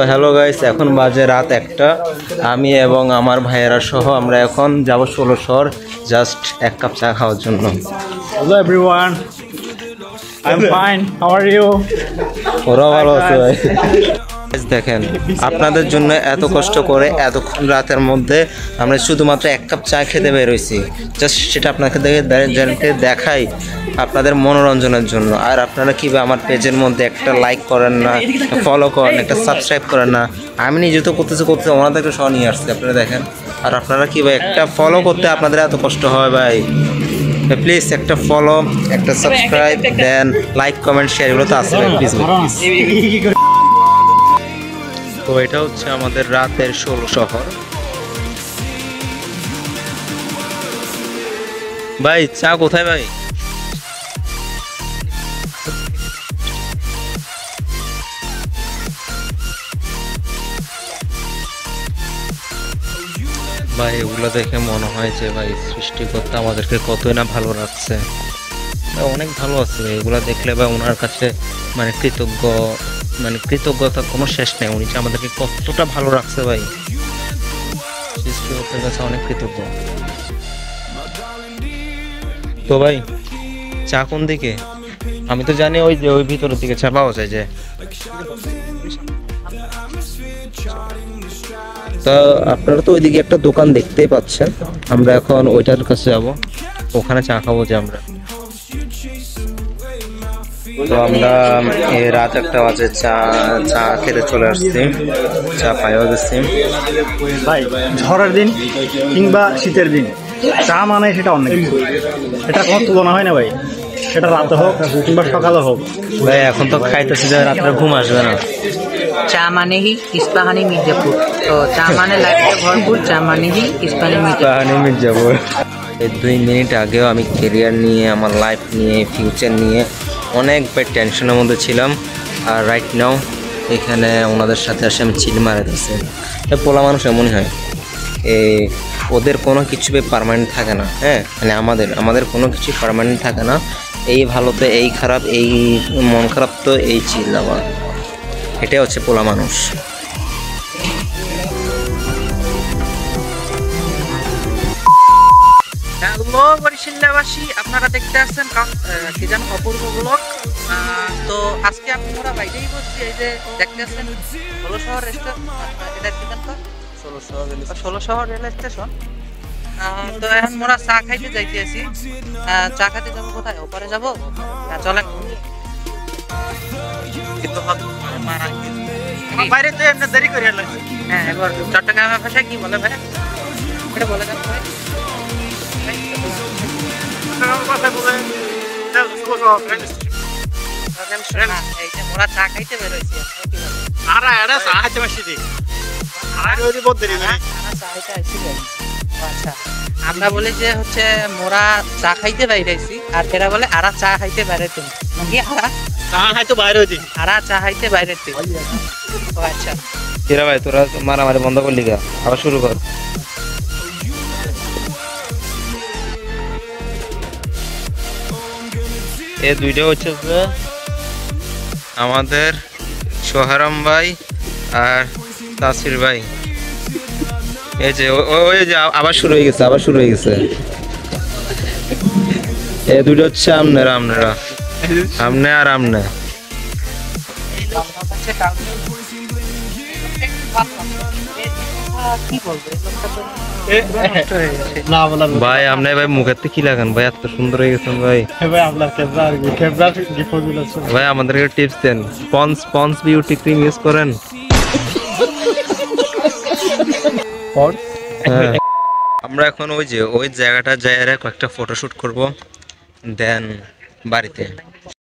Hello guys, এখন বাজে রাত 1টা। আমি এবং আমার ভাইয়েরা সহ আমরা এখন যাব 16 শহর জাস্ট এক কাপ চা খাওয়ার জন্য। Hello everyone, I'm fine. How are you? ওরা ভালো আছে ভাই। দেখেন, আপনাদের জন্য এত কষ্ট করে এতক্ষণ রাতের মধ্যে আমরা শুধুমাত্র এক কাপ চা খেতে বেরোইছি, জাস্ট সেটা আপনাকে দেখাই আপনাদের মনোরঞ্জনের জন্য। আর আপনারা কীভাবে আমার পেজের মধ্যে একটা লাইক করেন না, ফলো করেন, একটা সাবস্ক্রাইব করেন না। আমি নিজে তো করতেছি ওনাদেরকে সহ নিয়ে আসছি, আপনারা দেখেন। আর আপনারা কীভাবে একটা ফলো করতে আপনাদের এত কষ্ট হয় ভাই। প্লিজ একটা ফলো, একটা সাবস্ক্রাইব দেন, লাইক কমেন্ট শেয়ার এগুলো তো আছে প্লিজ। তো এটা হচ্ছে আমাদের রাতের 16 শহর। ভাই চা কোথায় ভাই? ভাই এগুলো দেখে মনে হয় যে ভাই সৃষ্টিকর্তা আমাদেরকে কতই না ভালো রাখছে, অনেক ভালো আছে। এগুলো দেখলে ভাই ওনার কাছে কৃতজ্ঞতার কোনো শেষ নেই। উনি যে আমাদেরকে কতটা ভালো রাখছে ভাই, সৃষ্টিকর্তার কাছে অনেক কৃতজ্ঞ। তো ভাই চা কোন দিকে? আমি তো জানি ওই যে ওই ভিতরের দিকে চা পাওয়া যায়। যে তা আপনারা তো ওইদিকে একটা দোকান দেখতেই পাচ্ছেন, আমরা এখন ওইটার কাছে যাব, ওখানে চা খাবো যে আমরা। তো আমরা রাত 1টা বাজে চা খেতে চলে আসছি, চা পাইও গেছি ভাই। ঝড়ের দিন কিংবা শীতের দিন চা মানে সেটা অনেক, এটা কোনো তুলনা হয় না ভাই। সেটা রাতে হোক কিংবা সকালে হোক ভাই। এখন তো খাইতেছি যে রাত্রে ঘুম আসবে না। চা মানে হি ইস্পাহানি মির্জাপুর, তো চা মানে লাইফে ভরপুর, চা মানে হি ইস্পাহানি মির্জাপুর। 2 মিনিট আগেও আমি কেরিয়ার নিয়ে, আমার লাইফ নিয়ে, ফিউচার নিয়ে অনেক টেনশনের মধ্যে ছিলাম। আর রাইট নাও এখানে ওনাদের সাথে আসে আমি চিল মারা গেছি। পোলা মানুষ এমনই হয়, ওদের কোনো কিছু পার্মানেন্ট থাকে না। হ্যাঁ, মানে আমাদের কোনো কিছু পার্মানেন্ট থাকে না। এই ভালো তো এই খারাপ, এই মন খারাপ তো এই চিল। আবার এটাই হচ্ছে পোলা মানুষ। হ্যালো বরিশালবাসী, আপনারা দেখতে আসছেন কি জানো অপূর্ব ব্লগ। তো আজকে আপনারা বাইরেই বসছি, এই যে দেখতে আসছেন 16 শহর রেল স্টেশন। তো এখন মোরা চা খাইতে যাইতেছি। চা খাইতে যাবো কোথায়? ওপারে যাবো, চলেন। বাইরে তো এমনি দেরি করে হ্যাঁ, এবার চট্টগ্রামের ভাষায় কি বলে ভাই? এটা বলে দেন ভাই। এই যে মোরা চা খাইতে বেরোইছি। আচ্ছা, আমরা বলি যে হচ্ছে মোরা চা খাইতে বাইরেছি, আর এরা বলে আরা চা খাইতে বাইরেছি। আরা চা খাইতে বাইরেছি। আচ্ছা কিরা ভাই, তোরা মারামারি বন্ধ করলি গা, আবার শুরু কর। এই দুইটা হচ্ছে আমাদের সোহারাম ভাই আর তাসির ভাই। এই যে ওই যে আবার শুরু হয়ে গেছে। এই দুটো হচ্ছে আপনারা আর আমনে। ভাই আপনি ভাই মুখের থেকে কি লাগান ভাই, এত সুন্দর হয়ে গেছেন ভাই। ভাই আমাদেরকে টিপস দেন, স্পঞ্জ বিউটি ক্রিম ইউজ করেন। আমরা এখন ওই জায়গাটা যাই কয়েকটা ফটোশুট করব, দেন বাড়িতে।